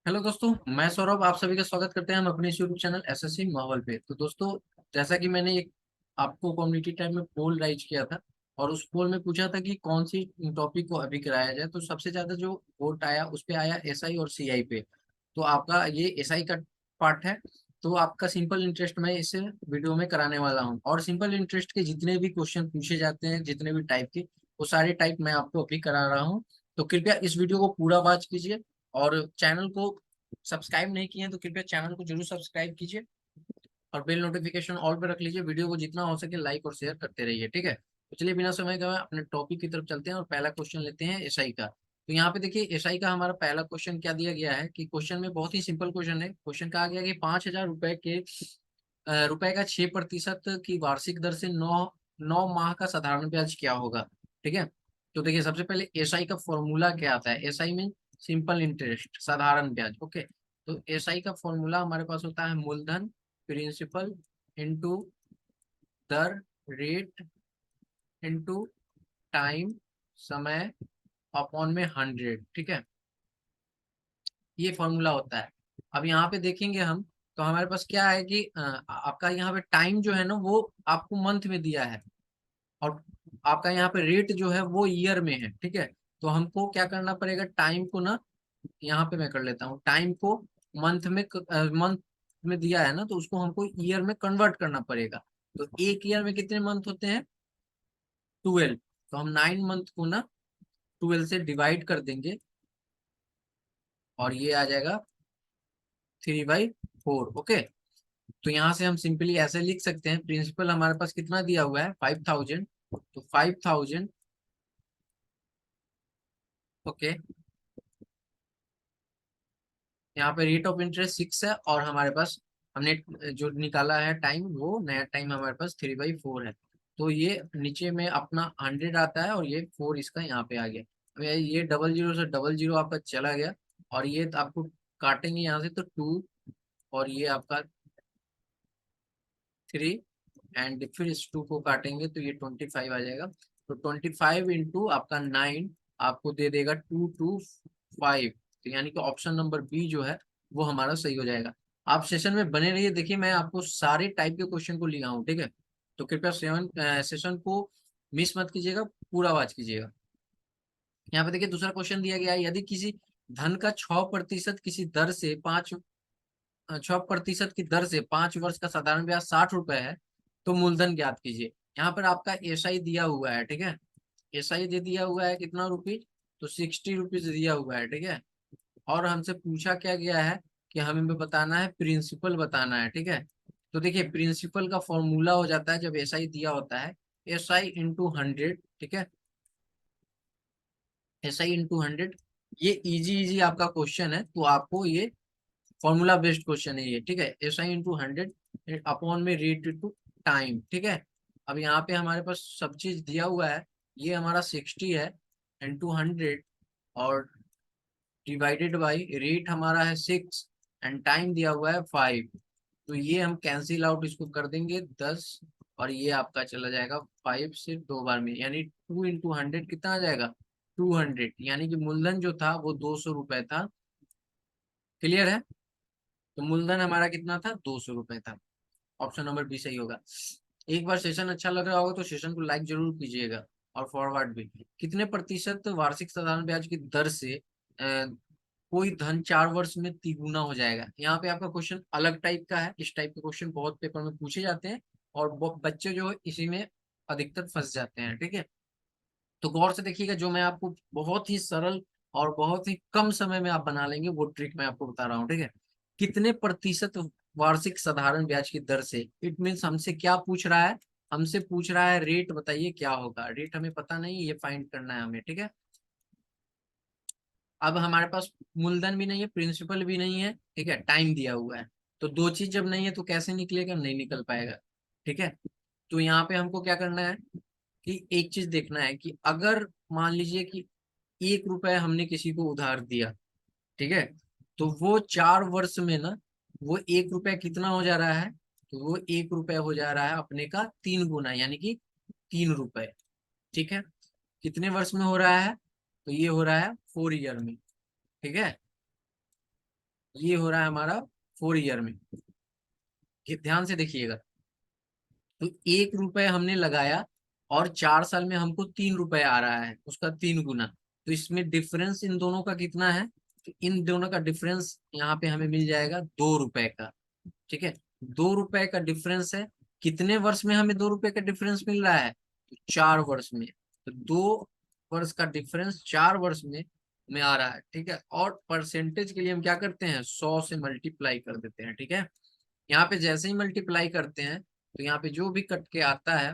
Hello दोस्तों, मैं सौरभ आप सभी का स्वागत करते हैं हम अपने यूट्यूब चैनल एसएससी माहौल पे। तो दोस्तों, जैसा कि मैंने एक आपको कम्युनिटी टाइम में पोल राइज किया था और उस पोल में पूछा था कि कौन सी टॉपिक को अभी कराया जाए, तो सबसे ज्यादा जो वोट आया उस पे आया एसआई और सीआई पे। तो आपका ये एसआई का पार्ट है। तो आपका सिंपल इंटरेस्ट मैं इस वीडियो में कराने वाला हूँ, और सिंपल इंटरेस्ट के जितने भी क्वेश्चन पूछे जाते हैं, जितने भी टाइप के, वो सारे टाइप मैं आपको अभी करा रहा हूँ। तो कृपया इस वीडियो को पूरा वॉच कीजिए, और चैनल को सब्सक्राइब नहीं किए हैं तो कृपया चैनल को जरूर सब्सक्राइब कीजिए, और बेल नोटिफिकेशन ऑल पे रख लीजिए। वीडियो को जितना हो सके लाइक और शेयर करते रहिए, ठीक है। तो चलिए बिना समय गवाए अपने टॉपिक की तरफ चलते हैं और पहला क्वेश्चन लेते हैं एसआई का। तो यहाँ पे देखिए एसआई का हमारा पहला क्वेश्चन क्या दिया गया है कि क्वेश्चन में बहुत ही सिंपल क्वेश्चन है। क्वेश्चन कहा गया कि 5,000 रुपए के रुपए का 6% की वार्षिक दर से 9 माह का साधारण ब्याज क्या होगा। ठीक है। तो देखिए सबसे पहले एसआई का फॉर्मूला क्या आता है। एसआई मीन सिंपल इंटरेस्ट, साधारण ब्याज। ओके। तो एसआई का फॉर्मूला हमारे पास होता है मूलधन प्रिंसिपल इंटू दर, रेट इंटू टाइम, समय, अपॉन में 100। ठीक है। ये फॉर्मूला होता है। अब यहाँ पे देखेंगे हम, तो हमारे पास क्या है कि आपका यहाँ पे टाइम जो है ना वो आपको मंथ में दिया है, और आपका यहाँ पे रेट जो है वो ईयर में है। ठीक है। तो हमको क्या करना पड़ेगा, टाइम को ना, यहाँ पे मैं कर लेता हूँ, टाइम को मंथ में दिया है ना, तो उसको हमको ईयर में कन्वर्ट करना पड़ेगा। तो एक ईयर में कितने मंथ होते हैं, 12। तो हम 9 मंथ को ना 12 से डिवाइड कर देंगे, और ये आ जाएगा 3/4। ओके। तो यहाँ से हम सिंपली ऐसे लिख सकते हैं, प्रिंसिपल हमारे पास कितना दिया हुआ है, 5,000। तो 5,000। ओके। यहाँ पे रेट ऑफ इंटरेस्ट 6 है, और हमारे पास हमने जो निकाला है टाइम, वो नया टाइम हमारे पास 3/4 है। तो ये नीचे में अपना 100 आता है, और ये 4 इसका यहाँ पे आ गया। अब ये डबल जीरो से डबल जीरो आपका चला गया, और ये तो आपको काटेंगे यहाँ से तो 2, और ये आपका 3, एंड फिर इस 2 को काटेंगे तो ये 25 आ जाएगा। तो 25 इंटू आपका 9 आपको दे देगा 225। तो यानी कि ऑप्शन नंबर बी जो है वो हमारा सही हो जाएगा। आप सेशन में बने रहिए, देखिए मैं आपको सारे टाइप के क्वेश्चन को लिया हूँ, ठीक है। तो कृपया सेशन को मिस मत कीजिएगा, पूरा वॉच कीजिएगा। यहाँ पे देखिए दूसरा क्वेश्चन दिया गया है, यदि किसी धन का 6% किसी दर से 6% की दर से 5 वर्ष का साधारण ब्याज 60 रुपए है, तो मूलधन ज्ञात कीजिए। यहाँ पर आपका एसआई दिया हुआ है, ठीक है। एसआई दे दिया हुआ है कितना रुपीज, तो 60 रुपीज दिया हुआ है, ठीक है। और हमसे पूछा क्या गया है कि हमें बताना है, प्रिंसिपल बताना है, ठीक है। तो देखिए प्रिंसिपल का फॉर्मूला हो जाता है जब एसआई दिया होता है, SI × 100। ठीक है। SI × 100। ये इजी इजी आपका क्वेश्चन है, तो आपको ये फॉर्मूला बेस्ड क्वेश्चन है ये, ठीक है। SI × 100 अपॉन में रेट टू टाइम, ठीक है। अब यहाँ पे हमारे पास सब चीज दिया हुआ है। ये हमारा 60 है, इंटू 100, और डिवाइडेड बाई रेट हमारा है 6, एंड टाइम दिया हुआ है 5। तो ये हम कैंसिल आउट इसको कर देंगे 10, और ये आपका चला जाएगा 5 से 2 बार में, यानी 2 × 100 कितना आ जाएगा, 200। यानी कि मूलधन जो था वो 200 रुपए था। क्लियर है। तो मूलधन हमारा कितना था, 200 रुपए था। ऑप्शन नंबर बी सही होगा। एक बार सेशन अच्छा लग रहा होगा तो सेशन को लाइक जरूर कीजिएगा, और फॉरवर्ड भी। कितने प्रतिशत वार्षिक साधारण ब्याज की दर से कोई धन 4 वर्ष में तिगुना हो जाएगा। यहाँ पे आपका क्वेश्चन अलग टाइप का है। इस टाइप के क्वेश्चन बहुत पेपर में पूछे जाते हैं, और बच्चे जो है इसी में अधिकतर फंस जाते हैं, ठीक है। तो गौर से देखिएगा, जो मैं आपको बहुत ही सरल और बहुत ही कम समय में आप बना लेंगे वो ट्रिक मैं आपको बता रहा हूँ, ठीक है। कितने प्रतिशत वार्षिक साधारण ब्याज की दर से, इट मीन्स हमसे क्या पूछ रहा है, हमसे पूछ रहा है रेट बताइए क्या होगा। रेट हमें पता नहीं, ये फाइंड करना है हमें, ठीक है। अब हमारे पास मूलधन भी नहीं है, प्रिंसिपल भी नहीं है, ठीक है, टाइम दिया हुआ है। तो दो चीज जब नहीं है तो कैसे निकलेगा, नहीं निकल पाएगा, ठीक है। तो यहाँ पे हमको क्या करना है कि एक चीज देखना है कि अगर मान लीजिए कि 1 रुपए हमने किसी को उधार दिया, ठीक है, तो वो 4 वर्ष में ना, वो 1 रुपया कितना हो जा रहा है, तो वो 1 रुपया हो जा रहा है अपने का 3 गुना, यानी कि 3 रुपए। ठीक है। कितने वर्ष में हो रहा है, तो ये हो रहा है 4 ईयर में, ठीक है। ये हो रहा है हमारा 4 ईयर में। ध्यान से देखिएगा, तो 1 रुपए हमने लगाया और 4 साल में हमको 3 रुपए आ रहा है, उसका 3 गुना। तो इसमें डिफरेंस इन दोनों का कितना है? तो इन दोनों का डिफरेंस यहाँ पे हमें मिल जाएगा 2 रुपए का। ठीक है, 2 रुपए का डिफरेंस है। कितने वर्ष में हमें 2 रुपए का डिफरेंस मिल रहा है? तो 4 वर्ष में। तो 2 वर्ष का डिफरेंस 4 वर्ष में आ रहा है। ठीक है, और परसेंटेज के लिए हम क्या करते हैं? 100 से मल्टीप्लाई कर देते हैं। ठीक है, यहाँ पे जैसे ही मल्टीप्लाई करते हैं तो यहाँ पे जो भी कट के आता है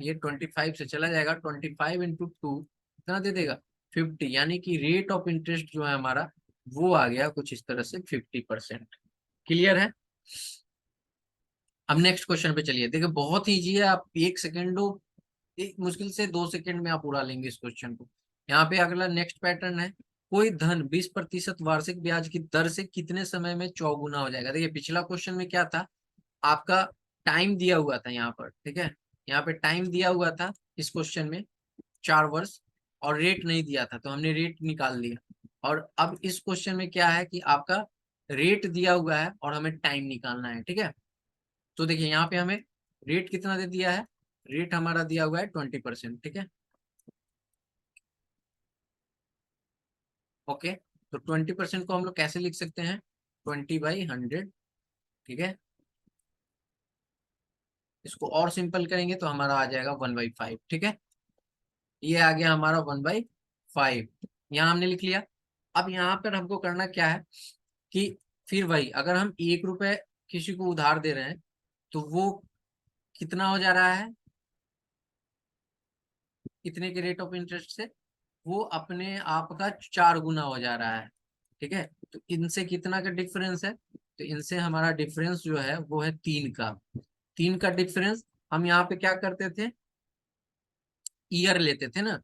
ये 25 से चला जाएगा। 25 × 2 कितना दे देगा? 50। यानी कि रेट ऑफ इंटरेस्ट जो है हमारा वो आ गया कुछ इस तरह से 50%। क्लियर है? अब नेक्स्ट क्वेश्चन पे चलिए। देखिए बहुत ही इजी है, आप 1 सेकेंडों, एक मुश्किल से 2 सेकेंड में आप उड़ा लेंगे इस क्वेश्चन को। यहाँ पे अगला नेक्स्ट पैटर्न है, कोई धन 20% वार्षिक ब्याज की दर से कितने समय में चौगुना हो जाएगा। देखिए पिछला क्वेश्चन में क्या था, आपका टाइम दिया हुआ था यहाँ पर। ठीक है, यहाँ पे टाइम दिया हुआ था इस क्वेश्चन में 4 वर्ष, और रेट नहीं दिया था तो हमने रेट निकाल दिया। और अब इस क्वेश्चन में क्या है कि आपका रेट दिया हुआ है और हमें टाइम निकालना है। ठीक है, तो देखिए यहाँ पे हमें रेट कितना दे दिया है? रेट हमारा दिया हुआ है 20%। ठीक है, ओके। तो 20% को हम लोग कैसे लिख सकते हैं? 20/100। ठीक है, इसको और सिंपल करेंगे तो हमारा आ जाएगा 1/5। ठीक है, ये आ गया हमारा 1/5। यहाँ हमने लिख लिया। अब यहाँ पर हमको करना क्या है कि फिर वही, अगर हम 1 रुपए किसी को उधार दे रहे हैं तो वो कितना हो जा रहा है इतने के रेट ऑफ इंटरेस्ट से? वो अपने आप का 4 गुना हो जा रहा है। ठीक है, तो इनसे कितना का डिफरेंस है? तो इनसे हमारा डिफरेंस जो है वो है 3 का। 3 का डिफरेंस हम यहाँ पे क्या करते थे? ईयर लेते थे ना,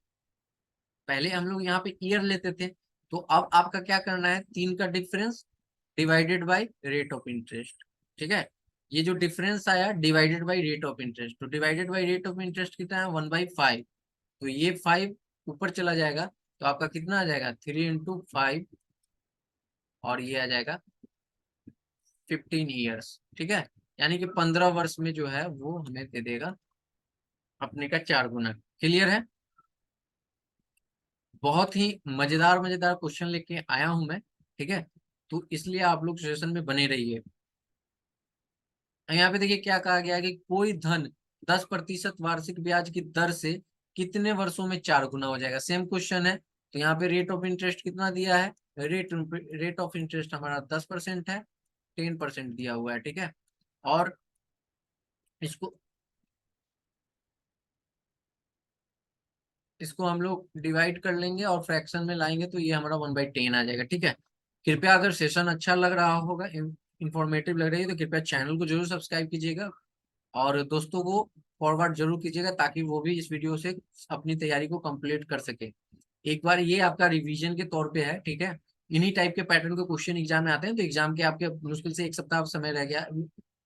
पहले हम लोग यहाँ पे ईयर लेते थे। तो अब आपका क्या करना है? 3 का difference divided by rate of interest. ठीक है, ये जो डिफरेंस आया divided by rate of interest, तो divided by rate of interest कितना है? 1/5। तो ये 5 ऊपर चला जाएगा, तो आपका कितना आ जाएगा? 3 × 5, और ये आ जाएगा 15 ईयर्स। ठीक है, यानी कि 15 वर्ष में जो है वो हमें दे देगा अपने का 4 गुना। क्लियर है? बहुत ही मजेदार मजेदार क्वेश्चन लेके आया हूं मैं। ठीक है, तो इसलिए आप लोग सेशन में बने रहिए। यहाँ पे देखिए क्या कहा गया है कि कोई धन 10% वार्षिक ब्याज की दर से कितने वर्षों में 4 गुना हो जाएगा। सेम क्वेश्चन है, तो यहाँ पे रेट ऑफ इंटरेस्ट कितना दिया है? रेट ऑफ इंटरेस्ट हमारा 10% है, 10% दिया हुआ है। ठीक है, और इसको इसको हम लोग डिवाइड कर लेंगे और फ्रैक्शन में लाएंगे तो ये हमारा 1/10 आ जाएगा। ठीक है, कृपया अगर सेशन अच्छा लग रहा होगा, इंफॉर्मेटिव लग रही है, तो कृपया चैनल को जरूर सब्सक्राइब कीजिएगा और दोस्तों को फॉरवर्ड जरूर कीजिएगा ताकि वो भी इस वीडियो से अपनी तैयारी को कंप्लीट कर सके। एक बार ये आपका रिवीजन के तौर पे है। ठीक है, इन्हीं टाइप के पैटर्न के क्वेश्चन एग्जाम में आते हैं, तो एग्जाम के आपके मुश्किल से 1 सप्ताह समय रह गया।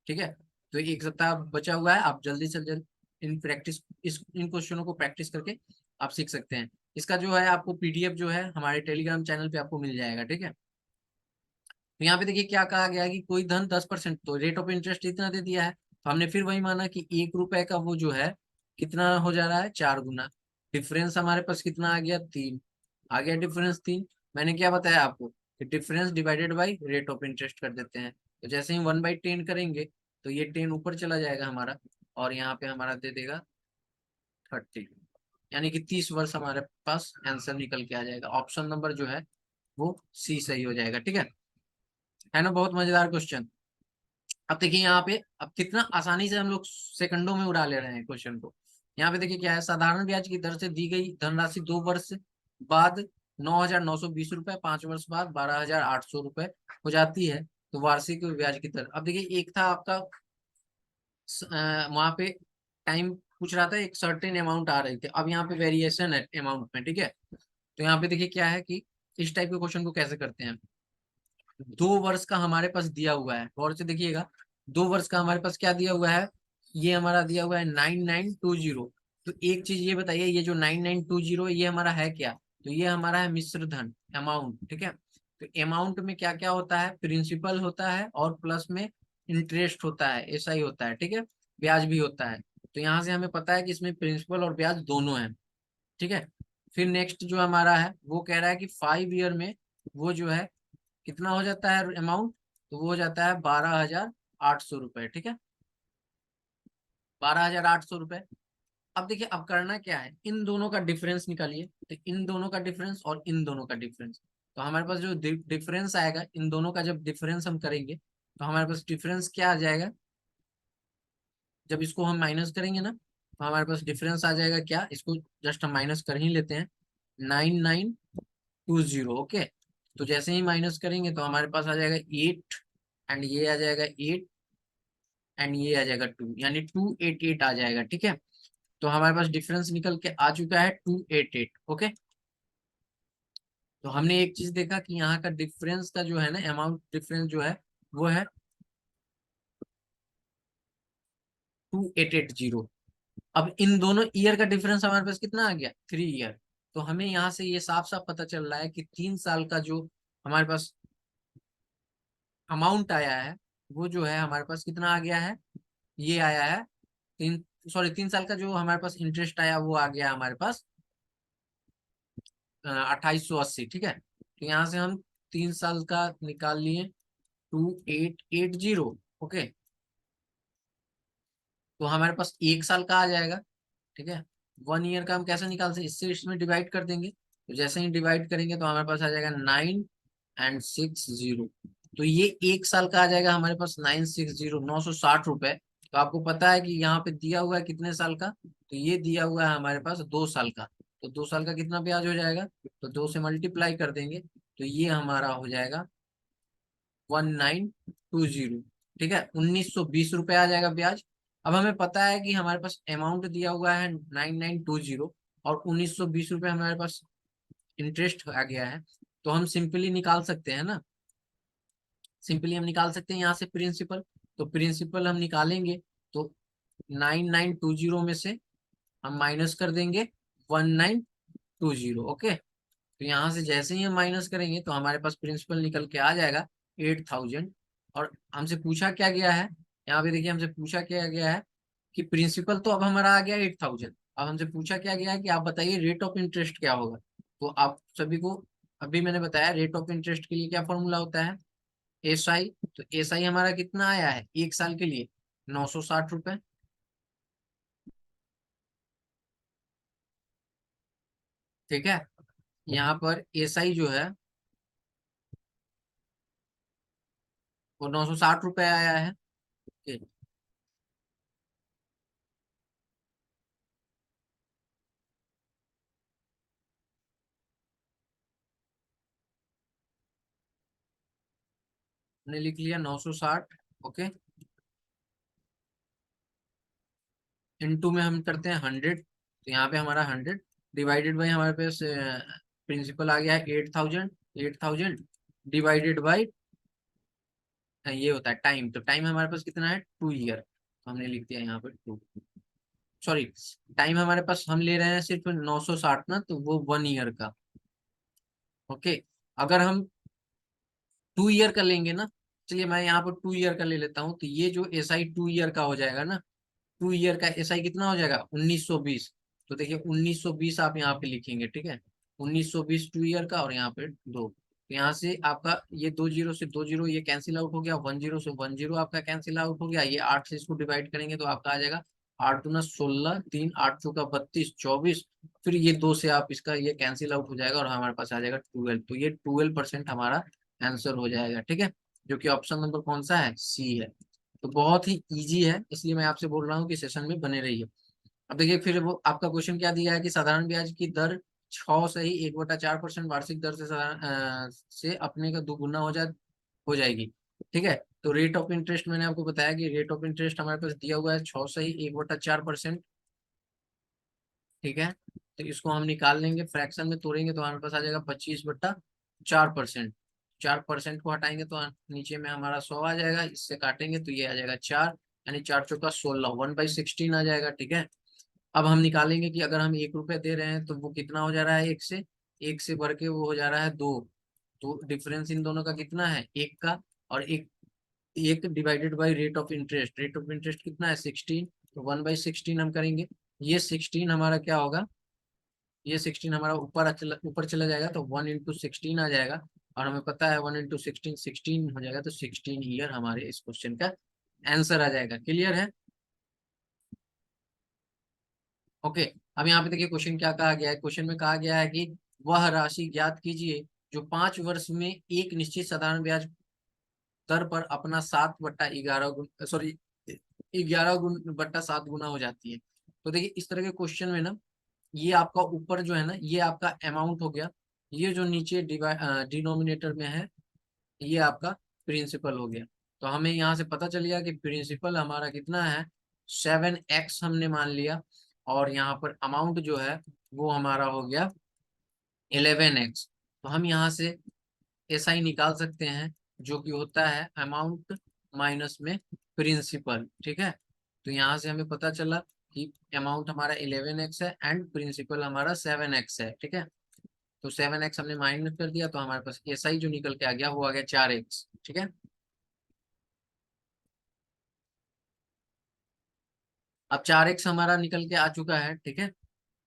ठीक है, तो 1 सप्ताह बचा हुआ है, आप जल्दी से जल्द इन क्वेश्चनों को प्रैक्टिस करके आप सीख सकते हैं। इसका जो है आपको पीडीएफ जो है हमारे टेलीग्राम चैनल पे आपको मिल जाएगा। ठीक है, तो यहाँ पे देखिए क्या कहा गया है कि कोई धन 10%, तो रेट ऑफ इंटरेस्ट इतना दे दिया है, तो हमने फिर वही माना कि 1 रुपए का वो जो है कितना हो जा रहा है? 4 गुना। डिफरेंस हमारे पास कितना आ गया? 3 आ गया। डिफरेंस 3, मैंने क्या बताया आपको कि difference divided by rate of interest कर देते हैं। तो जैसे ही 1/10 करेंगे तो ये 10 ऊपर चला जाएगा हमारा, और यहाँ पे हमारा दे देगा 30। यानी कि 30 वर्ष हमारे पास आंसर निकल के आ जाएगा। ऑप्शन नंबर जो है वो सी सही हो जाएगा। ठीक है ना? बहुत मजेदार क्वेश्चन। अब देखिए यहाँ पे, अब कितना आसानी से हम लोग सेकंडों में उड़ा ले रहे हैं क्वेश्चन को। यहाँ पे देखिए क्या है, साधारण ब्याज की दर से दी गई धनराशि 2 वर्ष बाद 9,920 रुपए, 5 वर्ष बाद 12,800 रुपए हो जाती है, तो वार्षिक ब्याज की दर। अब देखिए एक था आपका वहां पे टाइम पूछ रहा था, एक सर्टेन अमाउंट आ रही थी, अब यहाँ पे वेरिएशन है अमाउंट में। ठीक है, तो यहाँ पे देखिए क्या है कि इस टाइप के क्वेश्चन को कैसे करते हैं। 2 वर्ष का हमारे पास दिया हुआ है, गौर से देखिएगा। 2 वर्ष का हमारे पास क्या दिया हुआ है? ये हमारा दिया हुआ है 9920। तो एक चीज ये बताइए, ये जो 9920 ये हमारा है क्या? तो ये हमारा है मिश्र धन अमाउंट। ठीक है, तो अमाउंट में क्या क्या होता है, प्रिंसिपल होता है और प्लस में इंटरेस्ट होता है, ऐसा ही होता है, ठीक है, ब्याज भी होता है। तो यहाँ से हमें पता है कि इसमें प्रिंसिपल और ब्याज दोनों है, ठीक है। फिर नेक्स्ट जो हमारा है वो कह रहा है कि 5 ईयर में वो जो है कितना हो जाता है अमाउंट, तो वो हो जाता है 12,800 रुपये, ठीक है, 12,800 रुपये। अब देखिए अब करना क्या है, इन दोनों का डिफरेंस निकालिए, तो इन दोनों का डिफरेंस और इन दोनों का डिफरेंस। तो हमारे पास जो डिफरेंस आएगा इन दोनों का, जब डिफरेंस हम करेंगे तो हमारे पास डिफरेंस क्या आ जाएगा, जब इसको हम माइनस करेंगे ना तो हमारे पास डिफरेंस आ जाएगा क्या, इसको जस्ट हम माइनस कर ही लेते हैं, 9920। ओके, तो जैसे ही माइनस करेंगे तो हमारे पास आ जाएगा 8, एंड ये आ जाएगा 8, एंड ये आ जाएगा 2, यानी 288 आ जाएगा, ठीक है। तो हमारे पास डिफरेंस निकल के आ चुका है 288। ओके, तो हमने एक चीज देखा कि यहाँ का डिफरेंस का जो है ना अमाउंट डिफरेंस जो है वो है 2880। अब इन दोनों ईयर का डिफरेंस हमारे पास कितना आ गया, 3 ईयर। तो हमें यहाँ से ये साफ साफ पता चल रहा है कि 3 साल का जो हमारे पास अमाउंट आया है वो जो है हमारे पास कितना आ गया है, ये आया है तीन, सॉरी 3 साल का जो हमारे पास इंटरेस्ट आया वो आ गया हमारे पास 2880, ठीक है। तो यहाँ से हम 3 साल का निकाल लिए 2880। ओके, तो हमारे पास 1 साल का आ जाएगा, ठीक है। 1 ईयर का हम कैसे निकाल सकते, इससे इसमें डिवाइड कर देंगे, तो जैसे ही डिवाइड करेंगे तो हमारे पास आ जाएगा 9 एंड 6 0। तो ये 1 साल का आ जाएगा हमारे पास 960, 960 रुपए। तो आपको पता है कि यहाँ पे दिया हुआ है कितने साल का, तो ये दिया हुआ है हमारे पास 2 साल का। तो 2 साल का कितना ब्याज हो जाएगा, तो 2 से मल्टीप्लाई कर देंगे तो ये हमारा हो जाएगा 1920, ठीक है, 1920 रुपये आ जाएगा ब्याज। अब हमें पता है कि हमारे पास अमाउंट दिया हुआ है 9920 और 1920 रुपये हमारे पास इंटरेस्ट आ गया है। तो हम सिंपली निकाल सकते हैं ना, सिंपली हम निकाल सकते हैं यहाँ से प्रिंसिपल। तो प्रिंसिपल हम निकालेंगे तो 9920 में से हम माइनस कर देंगे 1920। ओके, तो यहाँ से जैसे ही हम माइनस करेंगे तो हमारे पास प्रिंसिपल निकल के आ जाएगा 8000। और हमसे पूछा क्या गया है, यहाँ पे देखिए हमसे पूछा क्या गया है कि प्रिंसिपल तो अब हमारा आ गया 8000। अब हमसे पूछा क्या गया है कि आप बताइए रेट ऑफ इंटरेस्ट क्या होगा। तो आप सभी को अभी मैंने बताया रेट ऑफ इंटरेस्ट के लिए क्या फॉर्मूला होता है, SI। तो SI हमारा कितना आया है 1 साल के लिए, 960 रुपए, ठीक है। यहाँ पर SI जो है वो 960 रुपए आया है। ठीक, हमने लिख लिया 960। ओके, इनटू में हम करते हैं 100, तो यहाँ पे हमारा 100 डिवाइडेड बाई हमारे पास प्रिंसिपल आ गया है 8000। 8000 डिवाइडेड बाई ये होता है टाइम, तो टाइम हमारे पास कितना है 2 ईयर, तो हमने लिख दिया यहाँ पे 2, सॉरी टाइम हमारे पास हम ले रहे हैं सिर्फ 960 ना, तो वो 1 ईयर का। ओके, अगर हम 2 ईयर का लेंगे ना, चलिए मैं यहाँ पर 2 ईयर का ले लेता हूँ, तो ये जो SI 2 ईयर का हो जाएगा ना, 2 ईयर का SI कितना हो जाएगा 1920। तो देखिए 1920 आप यहाँ पे लिखेंगे, ठीक है, 1920 2 ईयर का, और यहाँ पे 2। तो यहाँ से आपका ये 2 जीरो से 2 जीरो ये कैंसिल आउट हो गया, 1 जीरो से 1 जीरो आपका कैंसिल आउट हो गया, ये 8 से इसको डिवाइड करेंगे तो आपका आ जाएगा 8 दूना 16, 3 8 चौका 32 24। फिर ये 2 से आप इसका ये कैंसिल आउट हो जाएगा और हमारे पास आ जाएगा 12। तो ये 12% हमारा आंसर हो जाएगा, ठीक है, जो कि ऑप्शन नंबर कौन सा है, C है। तो बहुत ही इजी है, इसलिए मैं आपसे बोल रहा हूँ कि सेशन में बने रहिए। अब देखिए फिर वो आपका क्वेश्चन क्या दिया है कि साधारण ब्याज की दर 6 से ही 1/4% वार्षिक दर से से अपने का दोगुना हो जाएगी, ठीक है। तो रेट ऑफ इंटरेस्ट मैंने आपको बताया कि रेट ऑफ इंटरेस्ट हमारे पास दिया हुआ है 6 से ही 1/4%, ठीक है। तो इसको हम निकाल लेंगे, फ्रैक्शन में तोड़ेंगे तो हमारे पास आ जाएगा 25/4%। 4% को हटाएंगे तो नीचे में हमारा 100 आ जाएगा, इससे काटेंगे तो ये आ जाएगा 4, यानी 4 चौका 16, 1/16 आ जाएगा, ठीक है। अब हम निकालेंगे कि अगर हम 1 रुपए दे रहे हैं तो वो कितना हो जा रहा है, एक से बढ़ के वो हो जा रहा है 2, तो डिफरेंस इन दोनों का कितना है, एक का, और एक एक divided by rate of interest, rate of interest कितना है 16, तो 1/16 हम करेंगे। ये 16 हमारा क्या होगा, ये 16 हमारा ऊपर चला जाएगा, तो 1 into 16 आ जाएगा। और हमें पता है 1 into 16 16 हो जाएगा, तो 16 ईयर हमारे इस क्वेश्चन का आंसर आ जाएगा। क्लियर है? ओके। अब यहाँ पे देखिए क्वेश्चन क्या कहा गया है, क्वेश्चन में कहा गया है कि वह राशि ज्ञात कीजिए जो 5 वर्ष में एक निश्चित साधारण ब्याज दर पर अपना 7/11 सॉरी 11/7 गुना हो जाती है। तो देखिए इस तरह के क्वेश्चन में ना, ये आपका ऊपर जो है ना, ये आपका अमाउंट हो गया, ये जो नीचे डिनोमिनेटर में है, ये आपका प्रिंसिपल हो गया। तो हमें यहाँ से पता चल गया कि प्रिंसिपल हमारा कितना है, 7x हमने मान लिया, और यहाँ पर अमाउंट जो है वो हमारा हो गया 11x। तो हम यहाँ से SI निकाल सकते हैं, जो कि होता है अमाउंट माइनस में प्रिंसिपल। ठीक है, तो यहाँ से हमें पता चला कि अमाउंट हमारा 11x है एंड प्रिंसिपल हमारा 7x है। ठीक है, तो 7x हमने माइनस कर दिया, तो हमारे पास SI जो निकल के आ गया वो आ गया 4x। ठीक है, अब 4x हमारा निकल के आ चुका है। ठीक है,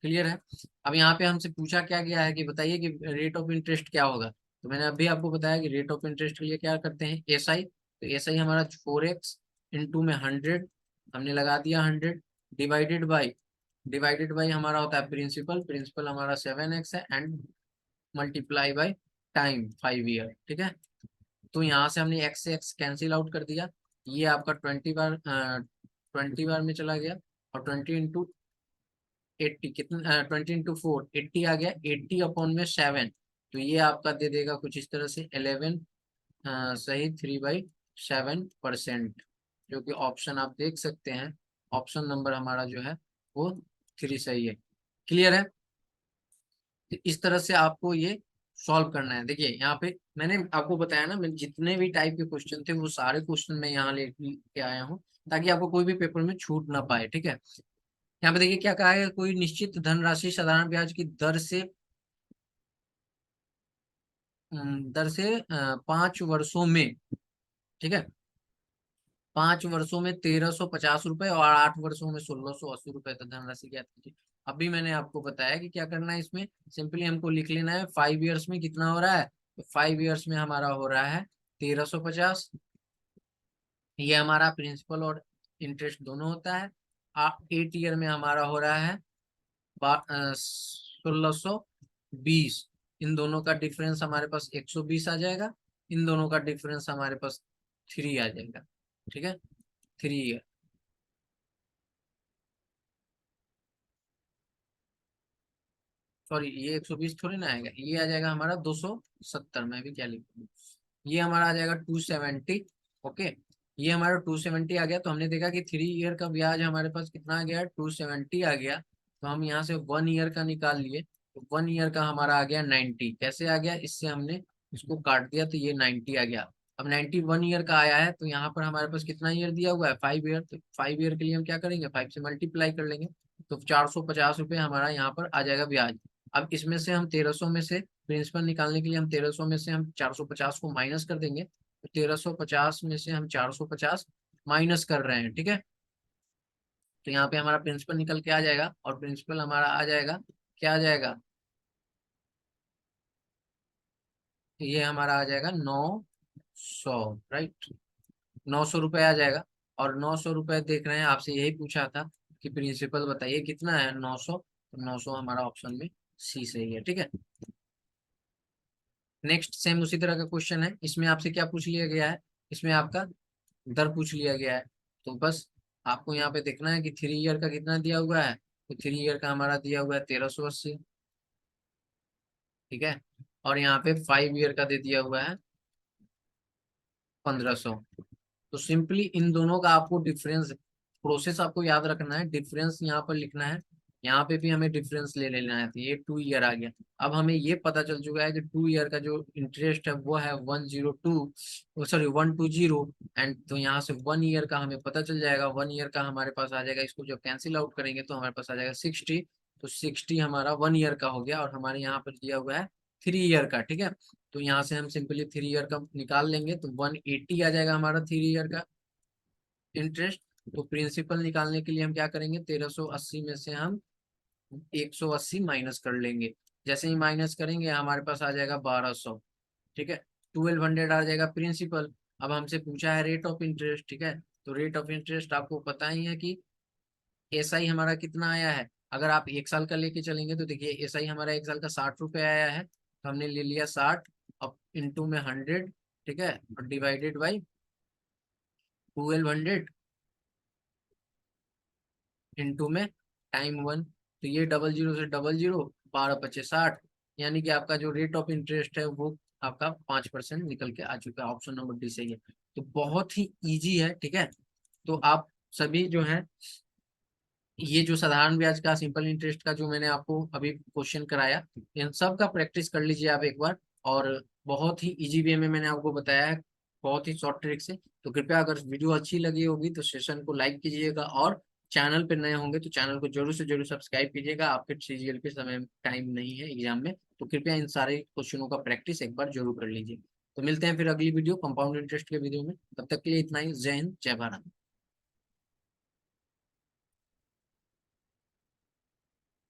क्लियर है? अब यहाँ पे हमसे पूछा क्या गया है कि बताइए कि रेट ऑफ इंटरेस्ट क्या होगा। तो मैंने अभी आपको बताया कि रेट ऑफ इंटरेस्ट के लिए क्या करते हैं, SI। तो SI हमारा 4x इंटू में 100, हमने लगा दिया 100, डिवाइडेड बाई हमारा होता है प्रिंसिपल, प्रिंसिपल हमारा 7x है, and multiply by time 5 year. ठीक है, तो यहाँ से हमने x से x कैंसिल आउट कर दिया, ये आपका 20 बार में चला गया, और 20 into 80 कितना, 20 into 4 80 आ गया, 80/7। तो ये आपका दे देगा कुछ इस तरह से 11 सही 3/7%, जो कि ऑप्शन आप देख सकते हैं, ऑप्शन नंबर हमारा जो है वो 3 सही है। क्लियर है? तो इस तरह से आपको ये सॉल्व करना है। देखिए यहाँ पे मैंने आपको बताया ना, मैं जितने भी टाइप के क्वेश्चन थे वो सारे क्वेश्चन मैं यहाँ लेके आया हूँ, ताकि आपको कोई भी पेपर में छूट ना पाए। ठीक है, यहाँ पे देखिए क्या कहा है, कोई निश्चित धनराशि साधारण ब्याज की दर से 5 वर्षों में, ठीक है, 5 वर्षों में 1350 रुपए और 8 वर्षों में 1680 रुपए तक धनराशि ज्ञात कीजिए। अभी मैंने आपको बताया कि क्या करना है, इसमें सिंपली हमको लिख लेना है 5 ईयर्स में कितना हो रहा है। तो 5 ईयर्स में हमारा हो रहा है 1350, ये हमारा प्रिंसिपल और इंटरेस्ट दोनों होता है। 8 ईयर में हमारा हो रहा है 1620, इन दोनों का डिफरेंस हमारे पास 120 आ जाएगा, इन दोनों का डिफरेंस हमारे पास 3 आ जाएगा। ठीक है, 3 ईयर, सॉरी ये 120 थोड़ी ना आएगा, ये आ जाएगा हमारा 270, मैं भी क्या लिखूँ, ये हमारा आ जाएगा 270। ओके, ये हमारा 270 आ गया, तो हमने देखा कि 3 ईयर का ब्याज हमारे पास कितना आ गया, 270 आ गया। तो हम यहाँ से 1 ईयर का निकाल लिए, तो 1 ईयर का हमारा आ गया 90। कैसे आ गया, इससे हमने इसको काट दिया, तो ये 90 आ गया। अब 91 ईयर का आया है, तो यहाँ पर हमारे पास कितना ईयर दिया हुआ है, 5 ईयर। तो 5 ईयर के लिए हम क्या करेंगे, 5 से मल्टीप्लाई कर लेंगे, तो 450 रुपये हमारा यहाँ पर आ जाएगा ब्याज। अब इसमें से हम 1300 में से प्रिंसिपल निकालने के लिए हम 1300 में से हम 450 को माइनस कर देंगे, तो 1350 में से हम 450 माइनस कर रहे हैं। ठीक है, तो यहाँ पे हमारा प्रिंसिपल निकल के आ जाएगा, और प्रिंसिपल हमारा आ जाएगा, क्या आ जाएगा, ये हमारा आ जाएगा 900, राइट, 900 रुपये आ जाएगा। और 900 रुपये देख रहे हैं, आपसे यही पूछा था कि प्रिंसिपल बताइए कितना है, 900, तो 900 हमारा ऑप्शन में सी सही है। ठीक है, नेक्स्ट सेम उसी तरह का क्वेश्चन है, इसमें आपसे क्या पूछ लिया गया है, इसमें आपका दर पूछ लिया गया है। तो बस आपको यहाँ पे देखना है कि 3 ईयर का कितना दिया हुआ है, तो 3 ईयर का हमारा दिया हुआ है 1380। ठीक है, और यहाँ पे 5 ईयर का दे दिया हुआ है 1500। तो सिंपली इन दोनों का आपको डिफरेंस, प्रोसेस आपको याद रखना है, डिफरेंस यहाँ पर लिखना है, यहाँ पे भी हमें डिफरेंस ले लेना है, तो ये 2 ईयर आ गया। अब हमें ये पता चल चुका है कि 2 ईयर का जो इंटरेस्ट है वो है 102, सॉरी 120, एंड तो यहाँ से 1 ईयर का हमें पता चल जाएगा, 1 ईयर का हमारे पास आ जाएगा, इसको जब कैंसिल आउट करेंगे तो हमारे पास आ जाएगा 60। तो 60 हमारा 1 ईयर का हो गया, और हमारे यहाँ पर दिया हुआ है 3 ईयर का, ठीक है। तो यहाँ से हम सिंपली 3 ईयर का निकाल लेंगे, तो 180 आ जाएगा हमारा 3 ईयर का इंटरेस्ट। तो प्रिंसिपल निकालने के लिए हम क्या करेंगे, 1380 में से हम 180 माइनस कर लेंगे। जैसे ही माइनस करेंगे हमारे पास आ जाएगा 1200, ठीक है। 1200 आ जाएगा प्रिंसिपल। अब हमसे पूछा है रेट ऑफ इंटरेस्ट, ठीक है। तो रेट ऑफ इंटरेस्ट आपको पता ही है कि एसआई हमारा कितना आया है। अगर आप 1 साल का लेके चलेंगे तो देखिए एसआई हमारा 1 साल का 60 रुपये आया है, तो हमने ले लिया 60, अब इंटू में 100, ठीक है, और डिवाइडेड बाई 1200 इंटू में टाइम 1। तो ये 00 से 00, 12×5 = 60, यानी कि आपका जो रेट ऑफ इंटरेस्ट है वो आपका 5% निकल के आ चुका है। ऑप्शन नंबर डी सही है। तो बहुत ही इजी है, ठीक है। तो आप सभी जो है, ये जो साधारण ब्याज का, सिंपल इंटरेस्ट का जो मैंने आपको अभी क्वेश्चन कराया, इन सब का प्रैक्टिस कर लीजिए आप एक बार। और बहुत ही इजी वे में मैंने आपको बताया है, बहुत ही शॉर्ट ट्रिक से। तो कृपया अगर वीडियो अच्छी लगी होगी तो सेशन को लाइक कीजिएगा, और चैनल पे नए होंगे तो चैनल को जरूर से जरूर सब्सक्राइब कीजिएगा। आपके सीजीएल पे समय टाइम नहीं है एग्जाम में, तो कृपया इन सारे क्वेश्चनों का प्रैक्टिस एक बार जरूर कर लीजिए। तो मिलते हैं फिर अगली वीडियो कंपाउंड इंटरेस्ट के वीडियो में। तब तक के लिए इतना ही। जय हिंद, जय भारत।